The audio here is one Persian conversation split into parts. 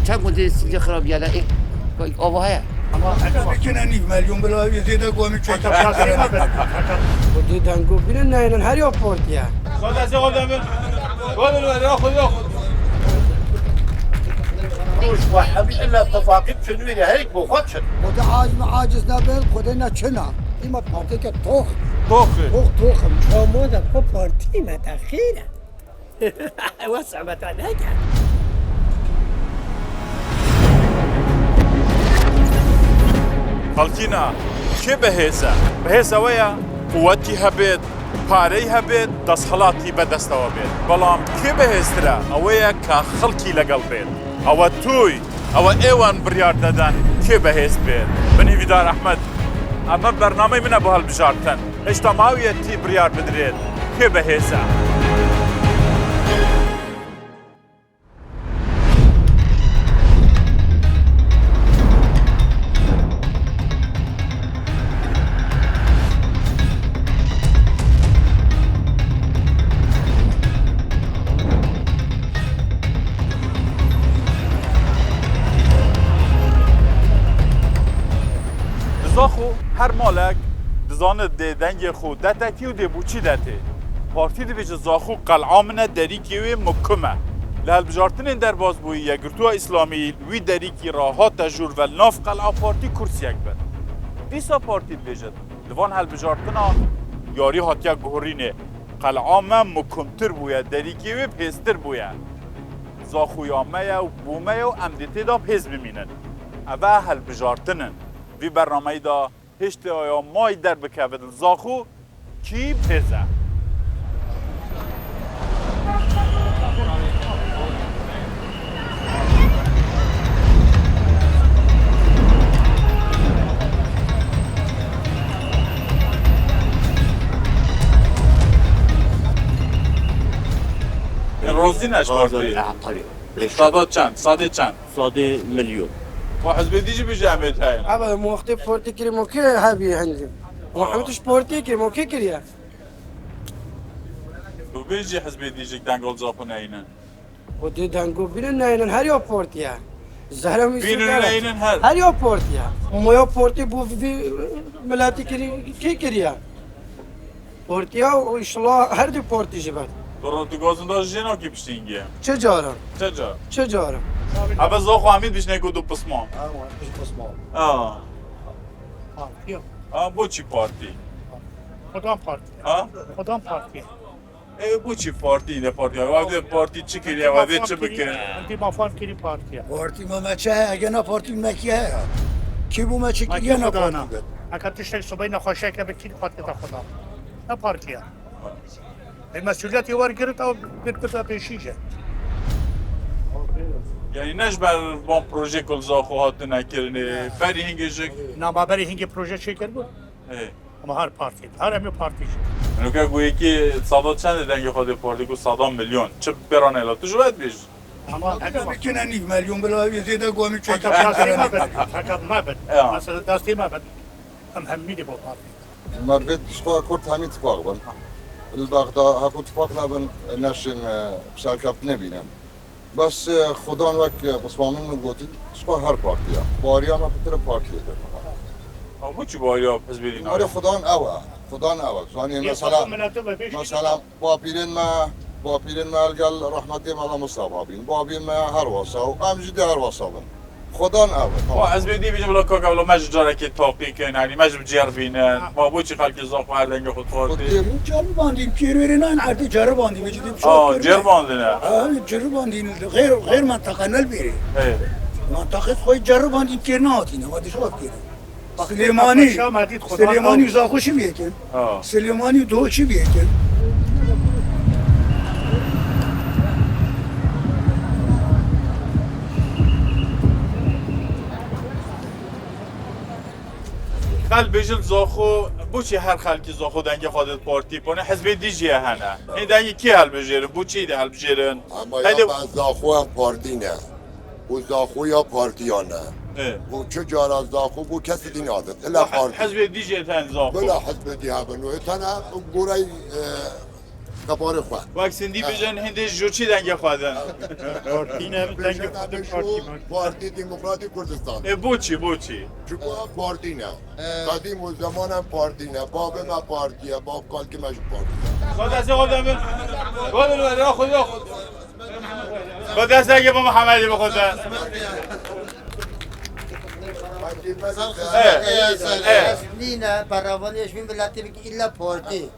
چند گنده سینجا خراب گله آواه هیا میکنن یک میلیون بلا زیاده گومی چه خودی دنگو بینن نه هر یا پورتیا صد از آدم قول الولاء خذ روش وحبي إلا التفاقد شنو هيك بوخد شنو خود عاجز نبل خود نچنا ایما پارتی که توخ طوخي توخم مودا کو پارتی متأخیره وسع متعناك خلقينا كي بهيسا ويا قوتي هبيت پارەی هەبێت دەستهەڵاتی بەدەستەوە بێت بەڵام کێ بەهێزترە ئەوەیە کە خەڵکی لەگەڵ بێت ئەوە توی ئەوە ئێوان بڕیار دەدەن کێ بەهێز بێت بنیویدار ئەحمەد ئەمە بەرنامەی منە بۆ هەڵبژارتن هێشتا ماویەتی بڕیار بدرێت کێ بەهێزە زاخو هر مالک دزانه ده دنگ خود دتکی و ده بوچی دته پارتی ده بیچه زاخو قلعامنه دریکی و مکمه لحل بجارتنین در باز بوی یگرتوه اسلامی وی دریکی راها تجور و ناف قلعه پارتی کرسی یک بد دیسا پارتی بیجد دوان هل بجارتنا یاری هاتیا گهورینه قلعامه مکمتر بویه دریکی و پیستر بویه زاخو یامه و بومه و امدیتی دا پیز بمینن اوه هل بجارتنن وی برنامه دا هشت آیا مای در بکوید زاخو کی پیزه روزی نشمارده ساده چند؟ صادي مليون واحد بديجي بجامعة هاي ابا موقتی پورتی کری موکی هبی هنجم محمدش پورتی کری موکی کریه وبيجي حزب يديجيك دانجول زاخو ناينن خودی دنگو بینن نه هر یا پورتیا زهرا میشه بینن ناينن هر یا پورتیا مویا پورتی بو ملاتی کری کی کریه پورتیا و انشالله هر دی پورتی جبد درو تو گازن داشت جنا کی پشتینگه چه جارم چجا چه جارم اما زاخو حمید بیش نگو دو پسمان آه بو چی پارتی کدام پارتی؟ کدام پارتی؟ بو چی پارتی نه پارتی وقتی پارتی چی کریه وقتی چه بکنه انتی مافان کری پارتیه پارتی ما مچه اگه نه پارتی مکیه کی بو مچه ما کی کی نه خدا پارتی نه اگر تشتری صبحی نخواشه که به کی پارتی تا خدا نه پارتیه این مسئولیت یوار گرفت و برکت پیشیشه یعنی نش بر با پروژه کل زاخو هات نکرنه بری هنگیشک نه ما برای هنگی پروژه چه کرد اما هر پارتی هر امی پارتی منو که گویی که صدا چند دنگ خود پارتی کو 100 میلیون چه برانه لا تو جواد بیش اما اگر میکنن یک میلیون بلا زیاده گومی چه فقط ما بد مثلا دستی ما بد هم میده با پارتی ما بيت شخوا كرت همين تفاق البغدا هاكو تفاق نبن نشن شركة نبينم بس خدان وك بسوامن نقولي شخوا هر بارتيا باريا ما بتر بارتيا ده او چی باریا پس برین آره خدان اوه يعني مثلا بابيرين ما قال رحمتي الله مصابين بابين ما هر وصا وقام جدي هر وصا خدان اوه از بدی بیش بلا کوکا بلا مج جاره که تاقی کن یعنی مج جربینن ما بو چی خلک زاخ هر دنگ خود پارتی جرب باندیم کیرویرینان عادی جرب باندیم جدیم جرباندنه جرب باندیم غیر منطقه نلبیری منطقه خود جرب باندیم کیرنا آتینه وادی شو کیره سلیمانی زاخوشی بیکن سلیمانی دو چی بیکن خل بیشل زاخو بو چی هر خلکی زاخو دنگ خودت پارتی کنه حزب دیجیه هنه این دنگ کی حل بجیرن بو چی ده حل بجیرن اما یا با زاخو هم پارتی نه و زاخو یا پارتیانه و چه جارا زاخو بو کسی دی نادت الا پارتی حزب دیجیه تن زاخو بلا حزب دی ها بنو تنها گورای کپار خواه وقت سندی بجن هندش جو چی دنگ خواهدن پارتی نه دنگ خود پارتی من پارتی دموکراتی کردستان بوچی چون پارتی نه قدیم و زمان هم پارتی نه باب ما پارتیه باب کال که مش پارتی خود دسته خود دمه خود الولی خود خود دسته اگه با محمدی بخود دست لينا برافوني شوين بلاتي بك الا بورتي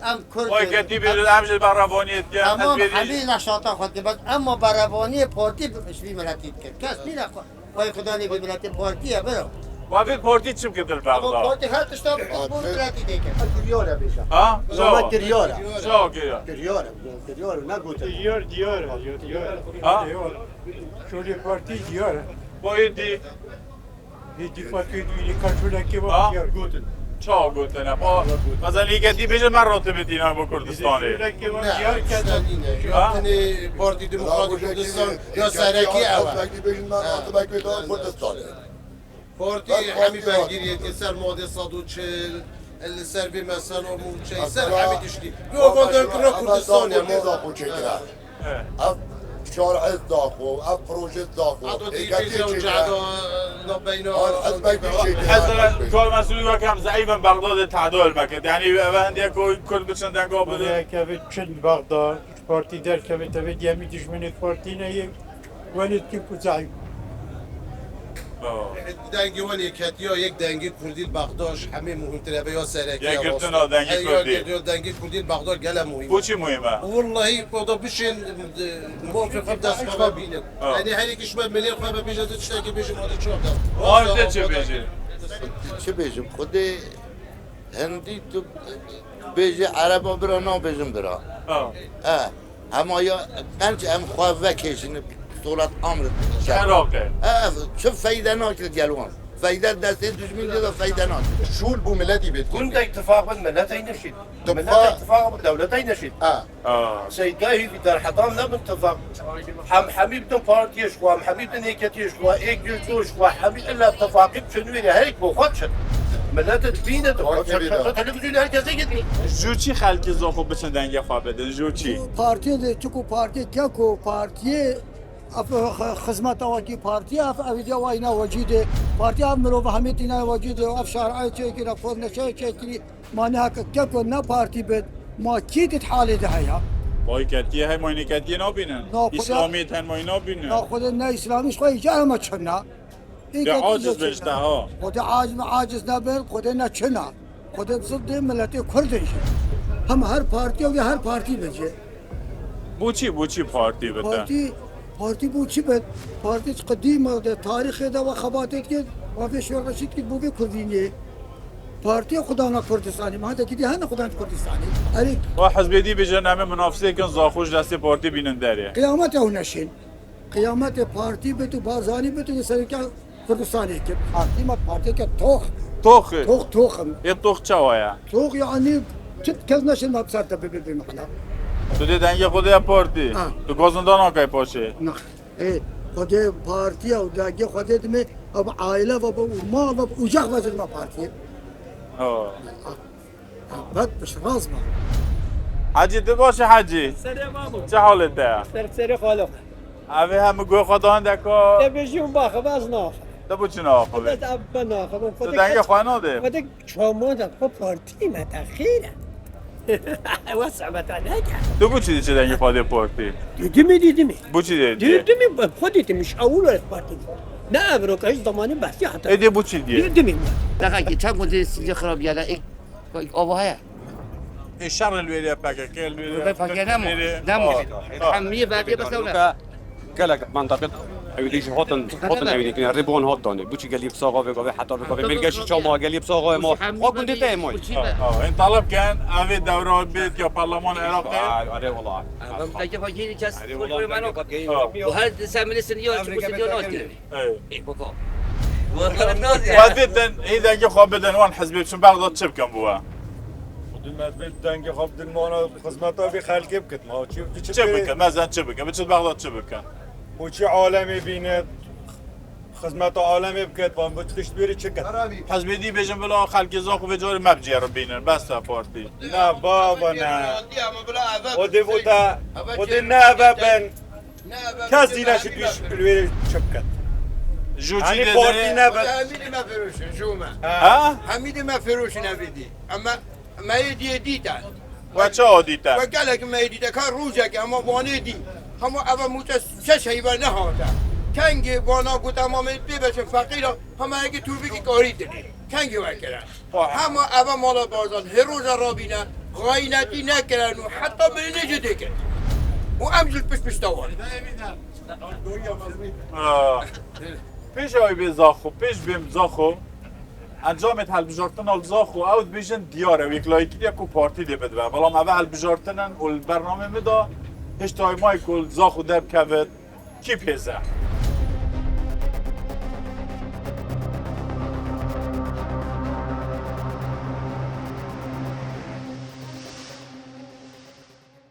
ام كل وای کتی بیرون همشه برافونیت که اما همه نشاطا خود بس اما برافوني بورتي شوين بلاتي كاس لينا وای خدا نی بلاتي بورتي برو وابد پورتی چیم که دل بغداد بورتي خاطر اشتاق بلاتي ديك Kiriyor بيشا. ها؟ Zaman kiriyor. شو كده؟ Kiriyor. Ne gute. دیار ها؟ شوری پارتی دیاره بایدی هیچی پاکی دویلی کارتولا که با ها؟ دیار گوتن چا گوتنه با مثلا لیگتی بیشه من راتبه دینا با کردستانی که با دیار کردن یعنی پارتی دموکراتی کردستان یا سرکی اول وقتی بگید من آتبک بیدار کردستانه پارتی همی بلگیریه که سر ماده 140 اللي سر بمثلا وموشي سر حمي تشتي يوفا دكرا كردستان يا مو داخو چکره اف شارع داخو اف پروژه داخو عطوا تيجي وجعدوا بينه حزبك بيشي حضرت کار مسئولی و کم ضعیفا بغداد تعدال مکد یعنی بندی کل بچن دنگا بده که چند بغداد پارتی در که تبي يمي دشمن پارتی نه ولد که زعيم دنگی ولی کتیا یک دنگی کردی بغداد همه مهمتره به یا سرکی یک گرتنا دنگی کردی دنگی کردی بغداد گله مهم بو چی مهمه؟ والله خدا بشین موافق دست خواه بینه یعنی هر یکیش من ملیر خواه بیشه از چشتاکی بیشه ماده چوب دست آجده چه بیشه؟ چه بیشم خود هندی تو بیشه عربا برا نا بیشم برا اما یا منچ ام خواه وکیشن صورت امر عراقه چه فایده ناکرد گلوان فایده دسته دشمن دیده فایده ناکرد شول بو ملتی بيت كنت اتفاق بين ملتين نشيد ملتين اتفاق. اتفاق بالدولتين نشيد سيد قاهي في دار حضام لا باتفاق حميد بن بارتيش حميد بن هيكتيش ايك جلتوش حميد الا اتفاق شنو هيك بو خدش ملت تبينه تلفزيون هركز يجدني جو چی خلکی زاخو بچن دنگی خواه بده؟ جو چی؟ پارتی ده چکو پارتی کیا کو پارتی اف خدمت واقعی پارتی اف اویدیا واینا وجوده پارتی اف مرو فهمیتی نه وجوده اف شرعی چه کی رفض نشه چه کی مانع کیا کو نه پارتی بد ما کی تحاله ده یا وای کتی های ماینه کتی نبینن اسلامی تن ماینه بینن نه خود نه اسلامیش خو جا ما چنا به عاجز بشته ها خود عاجز نبر خود نه چنا خود ضد ملت کردش هم هر پارتی و هر پارتی بجه بو چی پارتی بده؟ پارتی بو چی بد پارتی قدیمه ده تاریخ ده و خباتت که وافی شور رشید که بو کردینه پارتی خدا نا کردستانی ما ده کدی هن خدا کردستانی علی و حزب دی بجن همه منافسه کن زاخوش دست پارتی بینن داره قیامت او نشین قیامت پارتی به تو بازانی به تو سرکا کردستانی که پارتی ما پارتی که توخه توخم یه توخ چوایا توخ یعنی چت کز نشین ما بسرت به محلا تو دی دنگی خود یا پارتی تو گازندان آکای پاشه نه خود پارتی او داگی خودت می اب عائله و مال و اوجاق وزن ما پارتی بعد بش راز ما حاجی تو باشه حاجی چه حالته؟ سری خالق. اوی همه گوی خدا هندکا بجیم باخه باز نه. تو بو چی ناخوه؟ اب نه خب تو دنگی خواه ناده؟ خود شما ده خب پارتی متأخیره. واسع بتاعك. تو بو چی دنگی خواه پارتی؟ دیدمی. بو چی دیدی؟ دیدمی خودت مش اول پارتی. نه ابرو که زمانی بحثی حتی. ایدی بو چی دیه؟ دیدمی. دقیقا چند گنده سینجا خراب یالا ای آوه این شر الویلی پاکه که الویلی فاكر نمو حمية باقية بس ولا قالك منطقه اویدیش هاتن اویدی کنه ریبون هات دانه بوچی گلی بساقا بگه حتی بگه میگه شما گلی بساقا ما گنده تیمای این طلب کن اوی دوره بیت یا پارلمان عراق آره والله ممتاز فاجيني كاس كل ما نقط وهل سامي السنيور شو السنيور نوت كده ايه بوكو وادتن اذا جا خواب بدن وان حزبي چون بغداد چه بکن بوا دنگ دنگ خواب دل مانا خدمت ها بی خلقی بکت ما چه بکن مثلا چه بکن بچه بغداد چه بکن موچی عالمی بیند خدمت عالمی بکت با بچش بیری چکت پس بدی بجم بلا خلق زاخو به جار مبجی رو بینن بس پارتی نه بابا نه ودی بودا ودی نه بابن کسی نشد بیش بیری چکت جو چی یعنی دیده پارتی نبود حمید ما فروش جوما ها حمید ما فروش نبیدی اما ما یدی دیدن و چه عادیته و گلک ما یدی کار روزه که اما وانه دی اما اول موتا شش هیوان نهاده کنگی وانا گو تمام ببچه فقیر همه اگه تو بگی کاری دلی کنگی وکرن همه اول مالا بازان هر روز را بینن غاینتی نکرن و حتی بری نجده کن و امجل پش دوان پیش آی به زاخو پیش بیم زاخو انجام هلبجارتن ال زاخو اوت بیشن دیاره ویکلایکی یا کو پارتی دی بدوه بلام اول هلبجارتنن و برنامه مدا هشتای مای کل زاخو درب کبت کی پیزه